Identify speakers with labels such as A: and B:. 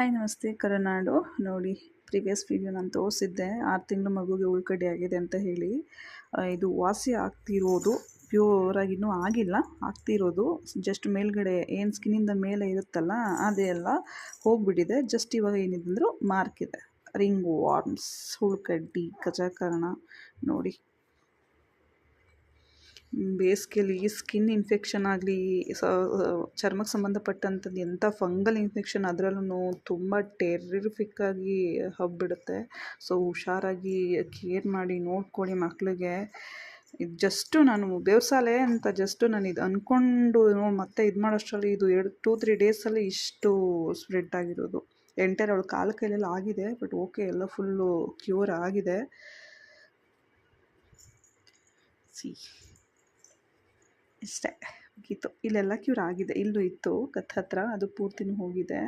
A: Hi ನಮಸ್ತೆ ಕರುನಾಡು. ನೋಡಿ, previous video ನಾನು ತೋರಿಸಿದ್ದೆ 6 ತಿಂಗಳು ಮಗುಗೆ ಉಳ್ಕಡ್ಡಿ ಆಗಿದೆ ಅಂತ ಹೇಳಿ. ಇದು ವಾಸಿ ಆಗ್ತಿರೋದು, ಪ್ಯೂರಾಗಿ ಇನ್ನೂ ಆಗಿಲ್ಲ, ಆಗ್ತಿರೋದು ಜಸ್ಟ್ ಮೇಲ್ಗಡೆ ಏನು ಸ್ಕಿನ್ನಿಂದ ಮೇಲೆ ಇರುತ್ತಲ್ಲ ಅದೆಲ್ಲ ಹೋಗಿಬಿಟ್ಟಿದೆ. ಜಸ್ಟ್ ಇವಾಗ ಏನಿದೆ ಅಂದರೂ ಮಾರ್ಕ್ ಇದೆ, ರಿಂಗ್ ವಾರ್ಮ್ಸ್, ಉಳ್ಕಡ್ಡಿ, ಕಜಕರ್ಣ. ನೋಡಿ, ಬೇಸಿಗೆಯಲ್ಲಿ ಸ್ಕಿನ್ ಇನ್ಫೆಕ್ಷನ್ ಆಗಲಿ, ಚರ್ಮಕ್ಕೆ ಸಂಬಂಧಪಟ್ಟಂಥದ್ದು ಎಂಥ ಫಂಗಲ್ ಇನ್ಫೆಕ್ಷನ್ ಅದರಲ್ಲೂ ತುಂಬ ಟೆರ್ರಿಫಿಕ್ಕಾಗಿ ಹಬ್ಬಿಡುತ್ತೆ. ಸೊ ಹುಷಾರಾಗಿ ಕೇರ್ ಮಾಡಿ ನೋಡ್ಕೊಳ್ಳಿ ಮಕ್ಕಳಿಗೆ. ಇದು ಜಸ್ಟು ನಾನು ಬೇವ್ಸಾಲೆ ಅಂತ ನಾನು ಇದು ಅಂದ್ಕೊಂಡು ಮತ್ತೆ ಇದು ಮಾಡೋಷ್ಟರಲ್ಲಿ ಇದು 2-3 ಡೇಸಲ್ಲಿ ಇಷ್ಟು ಸ್ಪ್ರೆಡ್ ಆಗಿರೋದು. ಎಂಟೈರ್ ಅವಳು ಕಾಲು ಕೈಲೆಲ್ಲ ಆಗಿದೆ, ಬಟ್ ಓಕೆ, ಎಲ್ಲ ಫುಲ್ಲು ಕ್ಯೂರ್ ಆಗಿದೆ. ಇಷ್ಟೇ ಮುಗೀತು. ಇಲ್ಲೆಲ್ಲ ಕ್ಯೂರ್ ಆಗಿದೆ. ಇಲ್ಲೂ ಇತ್ತು ಕತ್ ಹತ್ರ, ಅದು ಪೂರ್ತಿನೂ ಹೋಗಿದೆ.